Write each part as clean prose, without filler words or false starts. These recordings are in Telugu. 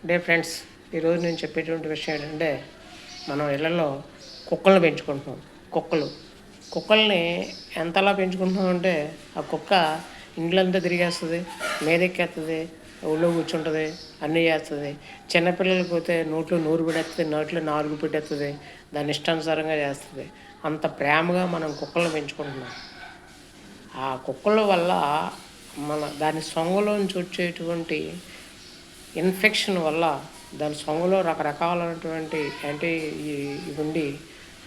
డే ఫ్రెండ్స్, ఈరోజు నేను చెప్పేటువంటి విషయం ఏంటంటే, మనం ఇళ్లలో కుక్కలను పెంచుకుంటున్నాం. కుక్కల్ని ఎంతలా పెంచుకుంటున్నామంటే, ఆ కుక్క ఇండ్లంతా తిరిగేస్తుంది, మీదెక్కేస్తుంది, ఒళ్ళో కూర్చుంటుంది, అన్నీ చేస్తుంది. చిన్నపిల్లలకి పోతే నోట్లో నోరు పెడేస్తుంది, నోట్లో నాలుగు పెట్టేస్తుంది, దాన్ని ఇష్టానుసారంగా చేస్తుంది. అంత ప్రేమగా మనం కుక్కలను పెంచుకుంటున్నాం. ఆ కుక్కల వల్ల దాని సొంగలోంచి వచ్చేటువంటి ఇన్ఫెక్షన్ వల్ల దాని సొంగలో రకరకాలైనటువంటి ఇవి ఉండి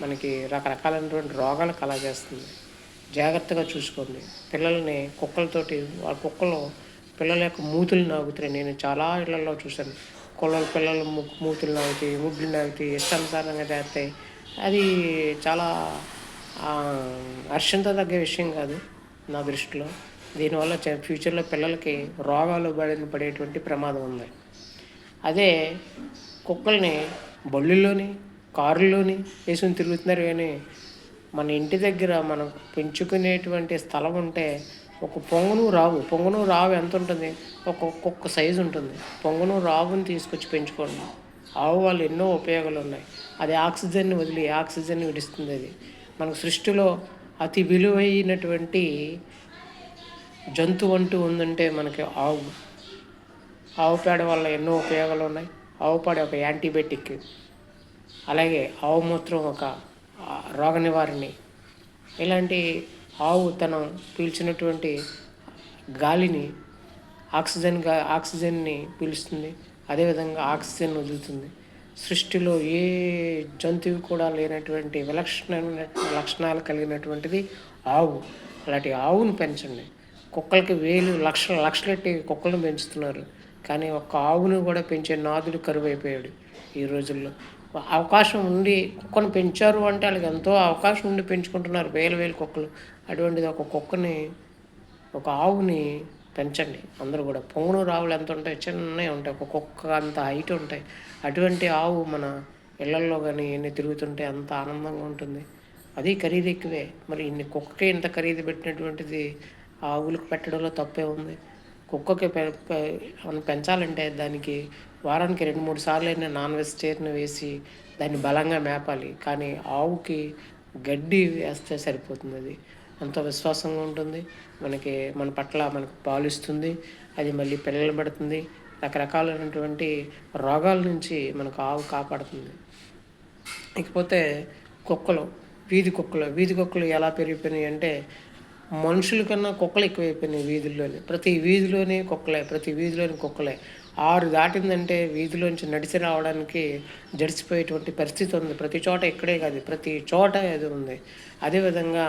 మనకి రకరకాలైనటువంటి రోగాలు కలగజేస్తుంది. జాగ్రత్తగా చూసుకోండి. పిల్లల్ని కుక్కలతోటి కుక్కలు పిల్లల యొక్క మూతులు నాగుతాయి. నేను చాలా ఇళ్లలో చూశాను. పిల్లలు మూతులు నాగుతాయి, ముడ్లు నాగుతాయి, ఇష్టానుసారంగా చేస్తాయి. అది చాలా హర్షించదగ్గ విషయం కాదు నా దృష్టిలో. దీనివల్ల ఫ్యూచర్లో పిల్లలకి రోగాలు పడేటువంటి ప్రమాదం ఉంది. అదే కుక్కల్ని బళ్ళుల్లోని, కారుల్లోని వేసుకుని తిరుగుతున్నారు. కానీ మన ఇంటి దగ్గర మనం పెంచుకునేటువంటి స్థలం ఉంటే ఒక పొంగను రావు ఎంత ఉంటుంది? ఒక్కొక్క సైజు ఉంటుంది. పొంగను రావుని తీసుకొచ్చి పెంచుకోండి. ఆవు వల్ల ఎన్నో ఉపయోగాలు ఉన్నాయి. అది ఆక్సిజన్ని వదిలి ఆక్సిజన్ని విడుస్తుంది. అది మనకు సృష్టిలో అతి విలువైనటువంటి జంతువు అంటూ ఉందంటే మనకి ఆవు పేడ వల్ల ఎన్నో ఉపయోగాలు ఉన్నాయి. ఆవు పేడ ఒక యాంటీబయాటిక్, అలాగే ఆవు మూత్రం ఒక రోగ నివారణి. ఇలాంటి ఆవు తను పీల్చినటువంటి గాలిని ఆక్సిజన్ని పీలుస్తుంది, అదేవిధంగా ఆక్సిజన్ వదులుతుంది. సృష్టిలో ఏ జంతువు కూడా లేనటువంటి విలక్షణమైన లక్షణాలు కలిగినటువంటిది ఆవు. అలాంటి ఆవును పెంచండి. కుక్కలకి లక్షలెట్టి కుక్కలను పెంచుతున్నారు, కానీ ఒక్క ఆవును కూడా పెంచే నాదుడు కరువైపోయాడు ఈ రోజుల్లో. అవకాశం ఉండి కుక్కను పెంచారు అంటే వాళ్ళకి ఎంతో అవకాశం ఉండి పెంచుకుంటున్నారు వేలు కుక్కలు. అటువంటిది ఒక ఆవుని పెంచండి అందరూ కూడా. పొంగును రావులు ఎంత ఉంటాయి? చిన్నవి ఉంటాయి, ఒక కుక్క అంత హైట్ ఉంటాయి. అటువంటి ఆవు మన ఇళ్లల్లో కానీ ఎన్ని తిరుగుతుంటే అంత ఆనందంగా ఉంటుంది. అది ఖరీదు ఎక్కువే. మరి కుక్కకి ఇంత ఖరీదు పెట్టినటువంటిది ఆవులకు పెట్టడంలో తప్పే ఉంది. కుక్కకి మనం పెంచాలంటే దానికి వారానికి 2-3 సార్లు అయినా నాన్ వెజిటేరియన్ వేసి దాన్ని బలంగా మేపాలి. కానీ ఆవుకి గడ్డి వేస్తే సరిపోతుంది. అది ఎంతో విశ్వాసంగా ఉంటుంది, మన పట్ల మనకు పాలు ఇస్తుంది, అది మళ్ళీ పిల్లలు పెడుతుంది, రకరకాలైనటువంటి రోగాల నుంచి మనకు ఆవు కాపాడుతుంది. ఇకపోతే వీధి కుక్కలు ఎలా పెరిగిపోయినాయి అంటే, మనుషుల కన్నా కుక్కలు ఎక్కువైపోయినాయి వీధుల్లోనే. ప్రతి వీధిలోని కుక్కలే. 6 దాటిందంటే వీధిలోంచి నడిచి రావడానికి జడిసిపోయేటువంటి పరిస్థితి ఉంది. ప్రతి చోట, ఇక్కడే కాదు, ప్రతి చోట అది ఉంది. అదేవిధంగా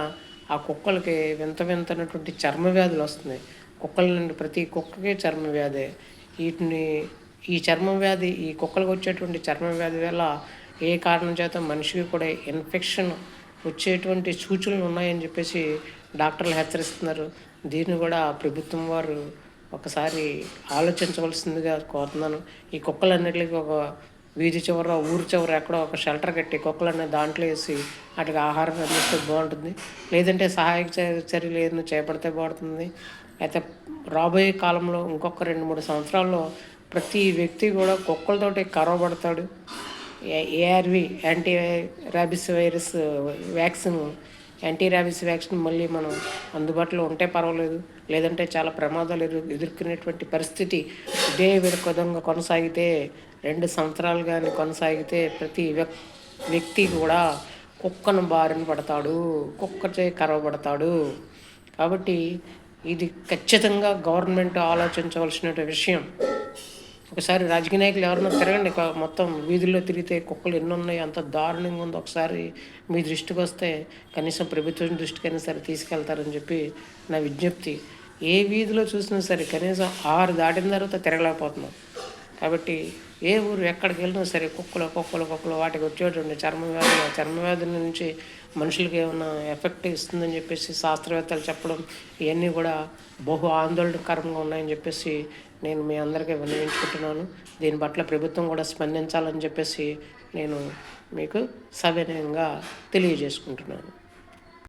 ఆ కుక్కలకి వింతైనటువంటి చర్మ వ్యాధులు వస్తున్నాయి. కుక్కల నుండి ప్రతి కుక్కకి చర్మ వ్యాధే. ఈ చర్మ వ్యాధి, ఈ కుక్కలకు వచ్చేటువంటి చర్మ వ్యాధి వల్ల ఏ కారణం చేత మనిషికి కూడా ఇన్ఫెక్షన్ వచ్చేటువంటి సూచనలు ఉన్నాయని చెప్పేసి డాక్టర్లు హెచ్చరిస్తున్నారు. దీన్ని కూడా ప్రభుత్వం వారు ఒకసారి ఆలోచించవలసిందిగా కోరుతున్నాను. ఈ కుక్కలన్నిటికీ ఒక వీధి చివర, ఊరు చివర ఎక్కడో ఒక షెల్టర్ కట్టి కుక్కలన్నీ దాంట్లో వేసి వాటికి ఆహారం అందిస్తే బాగుంటుంది. లేదంటే సహాయక చర్యలు ఏదైనా చేపడితే బాగుంటుంది. అయితే రాబోయే కాలంలో ఇంకొక 2-3 సంవత్సరాల్లో ప్రతి వ్యక్తి కూడా కుక్కలతోటి కరవబడతాడు. ARV యాంటీ ర్యాబిస్ వ్యాక్సిన్ మళ్ళీ మనం అందుబాటులో ఉంటే పర్వాలేదు, లేదంటే చాలా ప్రమాదాలు ఎదుర్కొనేటువంటి పరిస్థితి ఇదే విధంగా కొనసాగితే 2 సంవత్సరాలు కానీ కొనసాగితే ప్రతి వ్యక్తి కూడా కుక్కను బారిన పడతాడు, కుక్కచే కరవబడతాడు. కాబట్టి ఇది ఖచ్చితంగా గవర్నమెంట్ ఆలోచించవలసిన విషయం. ఒకసారి రాజకీయ నాయకులు ఎవరన్నా తిరగండి, మొత్తం వీధుల్లో తిరిగితే కుక్కలు ఎన్ని ఉన్నాయి, అంత దారుణంగా ఉందో ఒకసారి మీ దృష్టికి వస్తే కనీసం ప్రభుత్వం దృష్టికైనా సరే తీసుకెళ్తారని చెప్పి నా విజ్ఞప్తి. ఏ వీధిలో చూసినా సరే కనీసం 6 దాటిన తర్వాత తిరగలేకపోతున్నాం. కాబట్టి ఏ ఊరు ఎక్కడికి వెళ్ళినా సరే కుక్కలు వాటికి వచ్చేటువంటి చర్మ వ్యాధుల నుంచి మనుషులకి ఏమైనా ఎఫెక్ట్ ఇస్తుందని చెప్పేసి శాస్త్రవేత్తలు చెప్పడం, ఇవన్నీ కూడా బహు ఆందోళనకరంగా ఉన్నాయని చెప్పేసి నేను మీ అందరికీ విన్నవించుకుంటున్నాను. దీని పట్ల ప్రభుత్వం కూడా స్పందించాలని చెప్పేసి నేను మీకు సవినయంగా తెలియజేసుకుంటున్నాను.